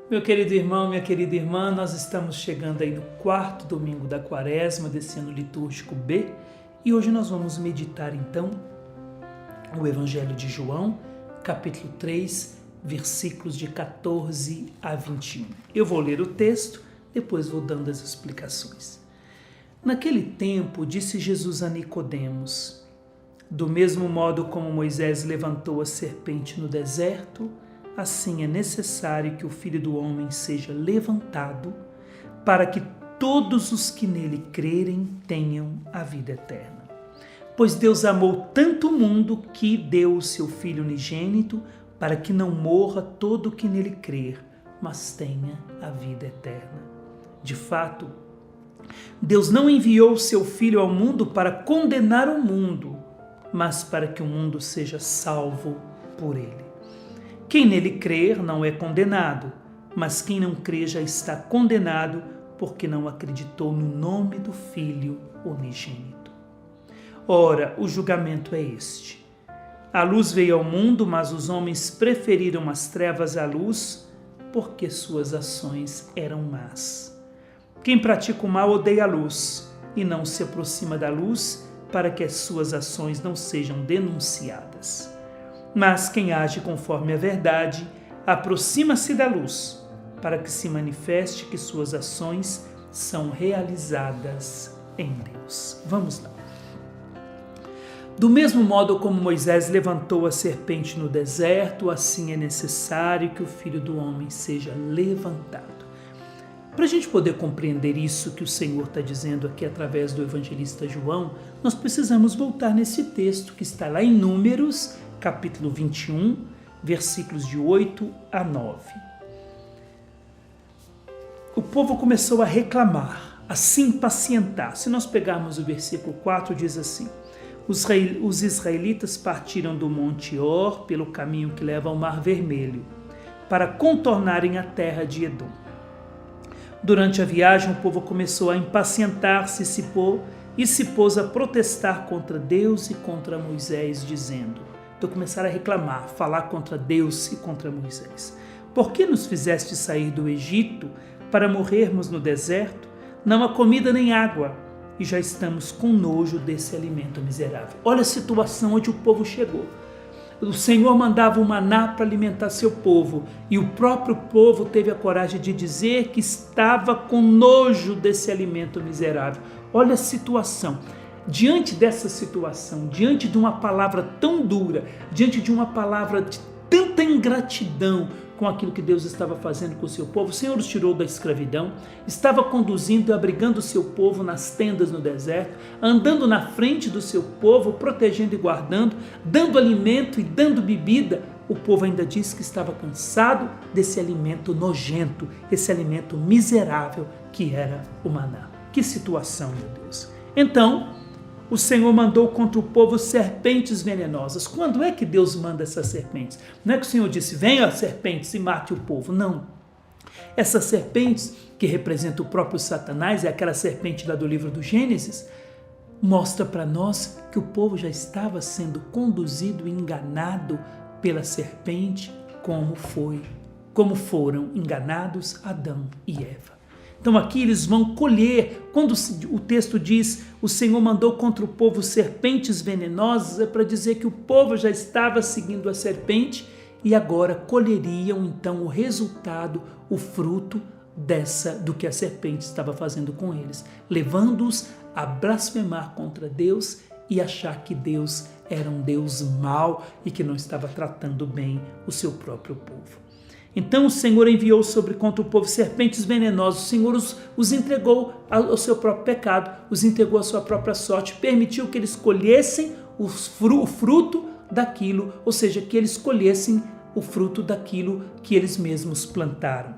Meu querido irmão, minha querida irmã, nós estamos chegando aí no 4º domingo da Quaresma, desse ano litúrgico B, e hoje nós vamos meditar então o Evangelho de João, capítulo 3, versículos de 14 a 21. Eu vou ler o texto, depois vou dando as explicações. Naquele tempo, disse Jesus a Nicodemos: do mesmo modo como Moisés levantou a serpente no deserto, assim é necessário que o Filho do Homem seja levantado, para que todos os que nele crerem tenham a vida eterna. Pois Deus amou tanto o mundo que deu o seu Filho unigênito, para que não morra todo o que nele crer, mas tenha a vida eterna. De fato, Deus não enviou o seu Filho ao mundo para condenar o mundo, mas para que o mundo seja salvo por ele. Quem nele crer não é condenado, mas quem não crê já está condenado, porque não acreditou no nome do Filho unigênito. Ora, o julgamento é este: a luz veio ao mundo, mas os homens preferiram as trevas à luz, porque suas ações eram más. Quem pratica o mal odeia a luz, e não se aproxima da luz, para que as suas ações não sejam denunciadas. Mas quem age conforme a verdade, aproxima-se da luz, para que se manifeste que suas ações são realizadas em Deus. Vamos lá. Do mesmo modo como Moisés levantou a serpente no deserto, assim é necessário que o Filho do Homem seja levantado. Para a gente poder compreender isso que o Senhor está dizendo aqui através do evangelista João, nós precisamos voltar nesse texto que está lá em Números, capítulo 21, versículos de 8 a 9. O povo começou a reclamar, a se impacientar. Se nós pegarmos o versículo 4, diz assim: os israelitas partiram do Monte Or pelo caminho que leva ao Mar Vermelho, para contornarem a terra de Edom. Durante a viagem, o povo começou a impacientar-se e se pôs a protestar contra Deus e contra Moisés, dizendo... Então começaram a reclamar, a falar contra Deus e contra Moisés. Por que nos fizeste sair do Egito para morrermos no deserto? Não há comida nem água, e já estamos com nojo desse alimento miserável. Olha a situação onde o povo chegou. O Senhor mandava o maná para alimentar seu povo, e o próprio povo teve a coragem de dizer que estava com nojo desse alimento miserável. Olha a situação. Diante dessa situação, diante de uma palavra tão dura, diante de uma palavra de tanta ingratidão com aquilo que Deus estava fazendo com o seu povo, o Senhor os tirou da escravidão, estava conduzindo e abrigando o seu povo nas tendas no deserto, andando na frente do seu povo, protegendo e guardando, dando alimento e dando bebida. O povo ainda disse que estava cansado desse alimento nojento, esse alimento miserável que era o maná. Que situação, meu Deus! Então, o Senhor mandou contra o povo serpentes venenosas. Quando é que Deus manda essas serpentes? Não é que o Senhor disse, venha as serpentes e mate o povo. Não. Essas serpentes, que representam o próprio Satanás, é aquela serpente lá do livro do Gênesis, mostra para nós que o povo já estava sendo conduzido e enganado pela serpente, como foram enganados Adão e Eva. Então aqui eles vão colher, quando o texto diz o Senhor mandou contra o povo serpentes venenosas, é para dizer que o povo já estava seguindo a serpente e agora colheriam então o resultado, o fruto do que a serpente estava fazendo com eles, levando-os a blasfemar contra Deus e achar que Deus era um Deus mau e que não estava tratando bem o seu próprio povo. Então o Senhor enviou contra o povo serpentes venenosas. O Senhor os entregou ao seu próprio pecado, os entregou à sua própria sorte, permitiu que eles colhessem o fruto daquilo, ou seja, que eles colhessem o fruto daquilo que eles mesmos plantaram.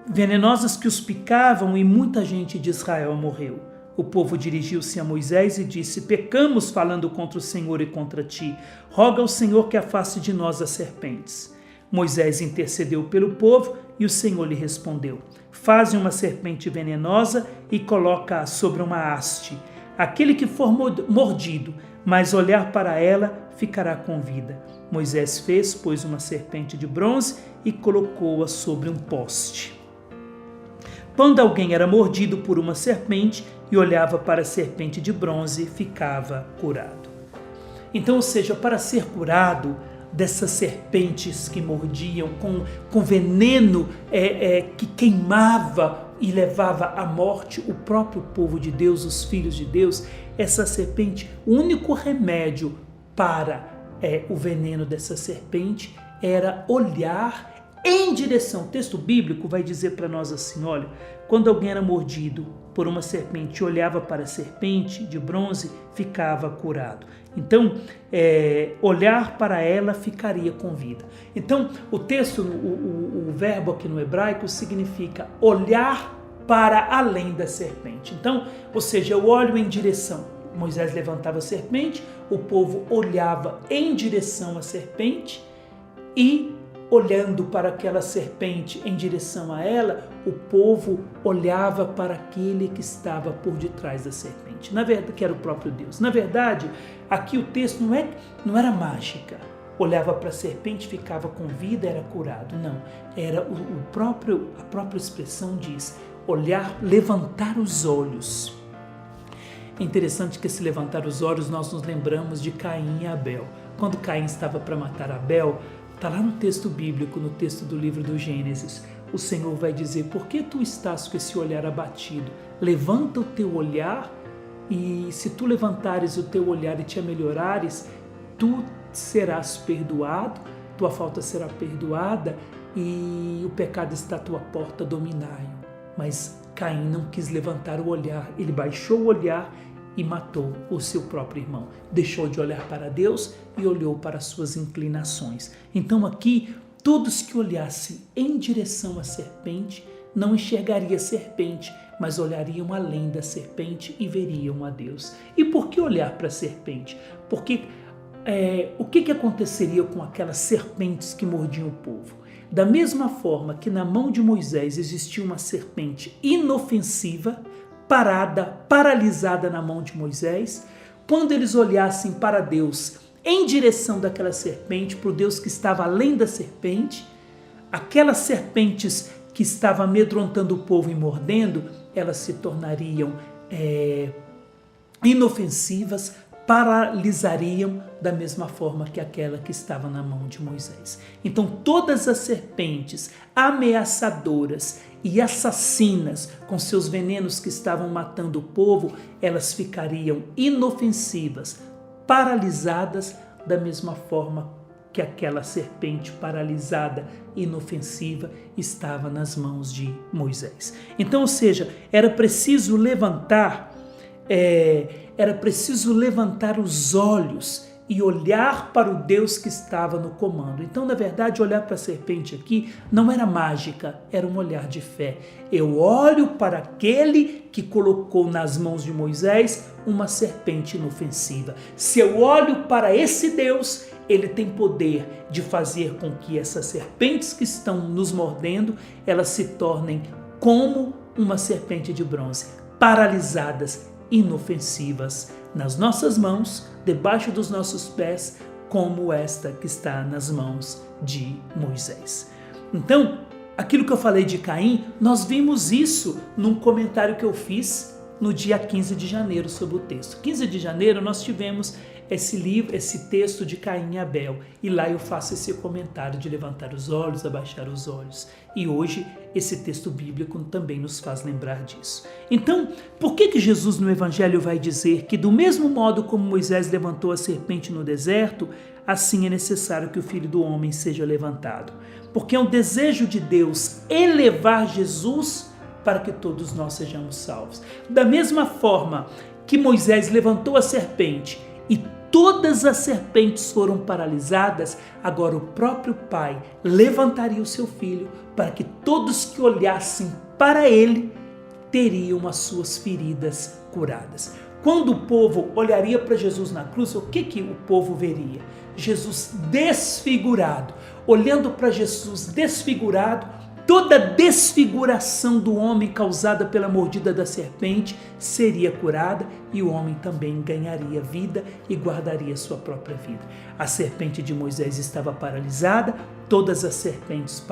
Venenosas que os picavam e muita gente de Israel morreu. O povo dirigiu-se a Moisés e disse: pecamos falando contra o Senhor e contra ti. Roga ao Senhor que afaste de nós as serpentes. Moisés intercedeu pelo povo e o Senhor lhe respondeu: faze uma serpente venenosa e coloca-a sobre uma haste. Aquele que for mordido, mas olhar para ela, ficará com vida. Moisés fez, pôs uma serpente de bronze e colocou-a sobre um poste. Quando alguém era mordido por uma serpente e olhava para a serpente de bronze, ficava curado. Então, ou seja, para ser curado dessas serpentes que mordiam com veneno que queimava e levava à morte o próprio povo de Deus, os filhos de Deus, essa serpente, o único remédio para o veneno dessa serpente era olhar em direção. O texto bíblico vai dizer para nós assim, olha, quando alguém era mordido por uma serpente e olhava para a serpente de bronze, ficava curado. Então, olhar para ela ficaria com vida. Então, o texto, o verbo aqui no hebraico significa olhar para além da serpente. Então, ou seja, eu olho em direção. Moisés levantava a serpente, o povo olhava em direção à serpente e, olhando para aquela serpente em direção a ela, o povo olhava para aquele que estava por detrás da serpente, na verdade, que era o próprio Deus. Na verdade, aqui o texto não era mágica. Olhava para a serpente, ficava com vida, era curado. Não, era a própria expressão diz, olhar, levantar os olhos. É interessante que, se levantar os olhos, nós nos lembramos de Caim e Abel. Quando Caim estava para matar Abel, está lá no texto bíblico, no texto do livro do Gênesis, o Senhor vai dizer, por que tu estás com esse olhar abatido? Levanta o teu olhar e se tu levantares o teu olhar e te melhorares, tu serás perdoado, tua falta será perdoada e o pecado está à tua porta, dominai-o. Mas Caim não quis levantar o olhar, ele baixou o olhar e matou o seu próprio irmão. Deixou de olhar para Deus e olhou para suas inclinações. Então aqui, todos que olhassem em direção à serpente, não enxergariam a serpente, mas olhariam além da serpente e veriam a Deus. E por que olhar para a serpente? Porque o que aconteceria com aquelas serpentes que mordiam o povo? Da mesma forma que na mão de Moisés existia uma serpente inofensiva, paralisada na mão de Moisés, quando eles olhassem para Deus em direção daquela serpente, para o Deus que estava além da serpente, aquelas serpentes que estavam amedrontando o povo e mordendo, elas se tornariam inofensivas, paralisariam da mesma forma que aquela que estava na mão de Moisés. Então todas as serpentes ameaçadoras e assassinas com seus venenos que estavam matando o povo, elas ficariam inofensivas, paralisadas da mesma forma que aquela serpente paralisada, inofensiva, estava nas mãos de Moisés. Então, ou seja, era preciso levantar os olhos e olhar para o Deus que estava no comando. Então, na verdade, olhar para a serpente aqui não era mágica, era um olhar de fé. Eu olho para aquele que colocou nas mãos de Moisés uma serpente inofensiva. Se eu olho para esse Deus, ele tem poder de fazer com que essas serpentes que estão nos mordendo, elas se tornem como uma serpente de bronze, paralisadas, inofensivas nas nossas mãos, debaixo dos nossos pés, como esta que está nas mãos de Moisés. Então, aquilo que eu falei de Caim, nós vimos isso num comentário que eu fiz no dia 15 de janeiro sobre o texto. 15 de janeiro nós tivemos esse texto de Caim e Abel, e lá eu faço esse comentário de levantar os olhos, abaixar os olhos. E hoje esse texto bíblico também nos faz lembrar disso. Então, por que Jesus no Evangelho vai dizer que do mesmo modo como Moisés levantou a serpente no deserto, assim é necessário que o Filho do Homem seja levantado? Porque é um desejo de Deus elevar Jesus para que todos nós sejamos salvos. Da mesma forma que Moisés levantou a serpente e todas as serpentes foram paralisadas, agora o próprio Pai levantaria o seu Filho para que todos que olhassem para ele teriam as suas feridas curadas. Quando o povo olharia para Jesus na cruz, o que o povo veria? Jesus desfigurado. Olhando para Jesus desfigurado, toda desfiguração do homem causada pela mordida da serpente seria curada e o homem também ganharia vida e guardaria sua própria vida. A serpente de Moisés estava paralisada, todas as serpentes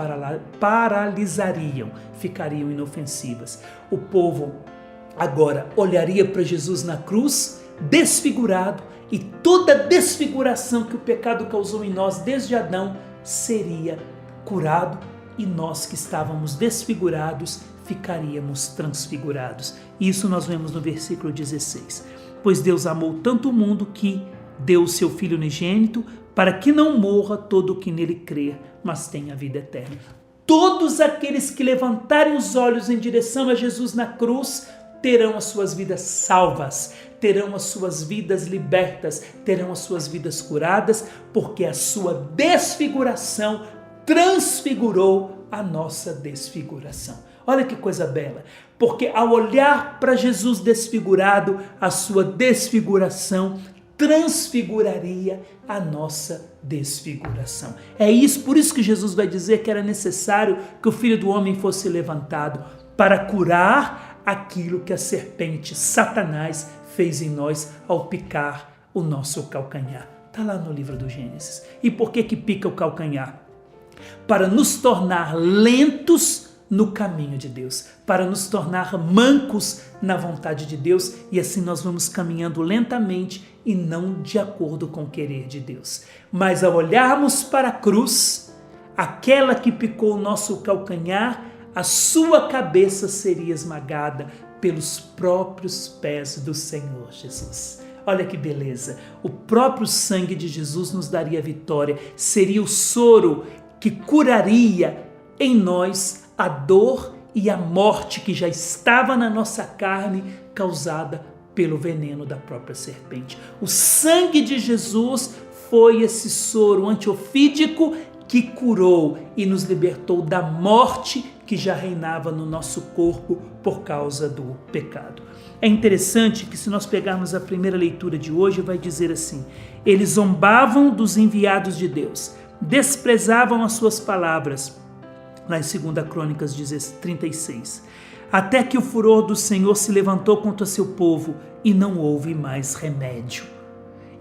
paralisariam, ficariam inofensivas. O povo agora olharia para Jesus na cruz, desfigurado, e toda desfiguração que o pecado causou em nós desde Adão seria curado, e nós que estávamos desfigurados ficaríamos transfigurados. Isso nós vemos no versículo 16. Pois Deus amou tanto o mundo que deu o seu Filho unigênito, para que não morra todo o que nele crer, mas tenha vida eterna. Todos aqueles que levantarem os olhos em direção a Jesus na cruz terão as suas vidas salvas, terão as suas vidas libertas, terão as suas vidas curadas, porque a sua desfiguração transfigurou a nossa desfiguração. Olha que coisa bela, porque ao olhar para Jesus desfigurado, a sua desfiguração transfiguraria a nossa desfiguração. É isso, por isso que Jesus vai dizer que era necessário que o Filho do Homem fosse levantado para curar aquilo que a serpente, Satanás, fez em nós ao picar o nosso calcanhar. Está lá no livro do Gênesis. E por que pica o calcanhar? Para nos tornar lentos no caminho de Deus, para nos tornar mancos na vontade de Deus, e assim nós vamos caminhando lentamente e não de acordo com o querer de Deus. Mas ao olharmos para a cruz, aquela que picou o nosso calcanhar, a sua cabeça seria esmagada pelos próprios pés do Senhor Jesus. Olha que beleza! O próprio sangue de Jesus nos daria vitória, seria o soro que curaria em nós a dor e a morte que já estava na nossa carne, causada pelo veneno da própria serpente. O sangue de Jesus foi esse soro antiofídico que curou e nos libertou da morte que já reinava no nosso corpo por causa do pecado. É interessante que, se nós pegarmos a primeira leitura de hoje, vai dizer assim: eles zombavam dos enviados de Deus, desprezavam as suas palavras, lá em 2 Crônicas 36, até que o furor do Senhor se levantou contra seu povo e não houve mais remédio.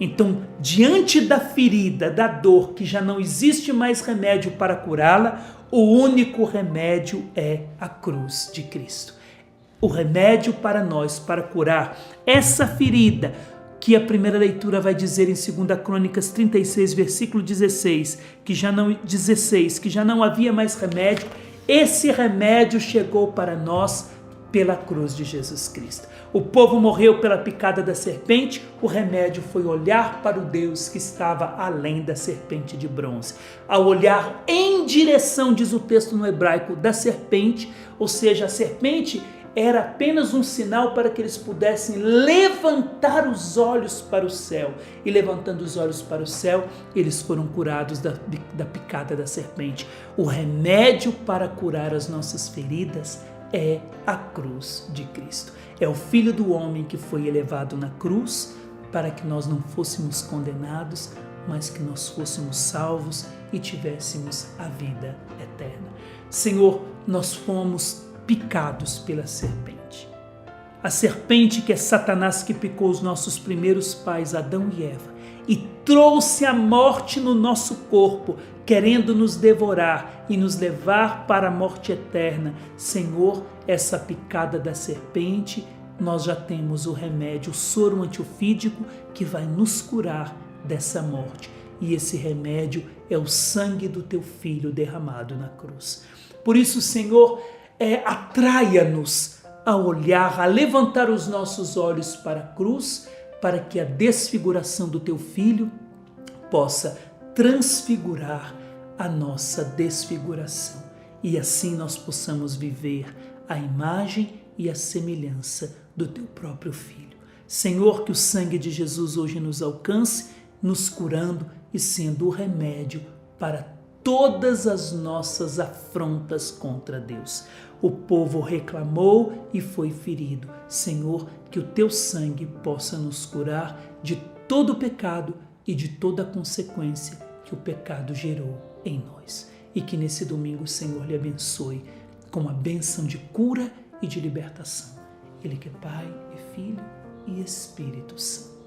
Então, diante da ferida, da dor, que já não existe mais remédio para curá-la, o único remédio é a cruz de Cristo. O remédio para nós, para curar essa ferida, que a primeira leitura vai dizer em 2 Crônicas 36, versículo 16, que já não havia mais remédio. Esse remédio chegou para nós pela cruz de Jesus Cristo. O povo morreu pela picada da serpente, o remédio foi olhar para o Deus que estava além da serpente de bronze. Ao olhar em direção, diz o texto no hebraico, da serpente, ou seja, a serpente era apenas um sinal para que eles pudessem levantar os olhos para o céu. E levantando os olhos para o céu, eles foram curados da picada da serpente. O remédio para curar as nossas feridas é a cruz de Cristo. É o Filho do Homem que foi elevado na cruz para que nós não fôssemos condenados, mas que nós fôssemos salvos e tivéssemos a vida eterna. Senhor, nós fomos picados pela serpente. A serpente que é Satanás, que picou os nossos primeiros pais, Adão e Eva, e trouxe a morte no nosso corpo, querendo nos devorar e nos levar para a morte eterna. Senhor, essa picada da serpente, nós já temos o remédio, o soro antiofídico que vai nos curar dessa morte. E esse remédio é o sangue do teu Filho derramado na cruz. Por isso, Senhor, atraia-nos a olhar, a levantar os nossos olhos para a cruz, para que a desfiguração do teu Filho possa transfigurar a nossa desfiguração. E assim nós possamos viver a imagem e a semelhança do teu próprio Filho. Senhor, que o sangue de Jesus hoje nos alcance, nos curando e sendo o remédio para todas as nossas afrontas contra Deus. O povo reclamou e foi ferido. Senhor, que o teu sangue possa nos curar de todo o pecado e de toda a consequência que o pecado gerou em nós. e que nesse domingo o Senhor lhe abençoe com uma bênção de cura e de libertação. Ele que é Pai, e Filho e Espírito Santo.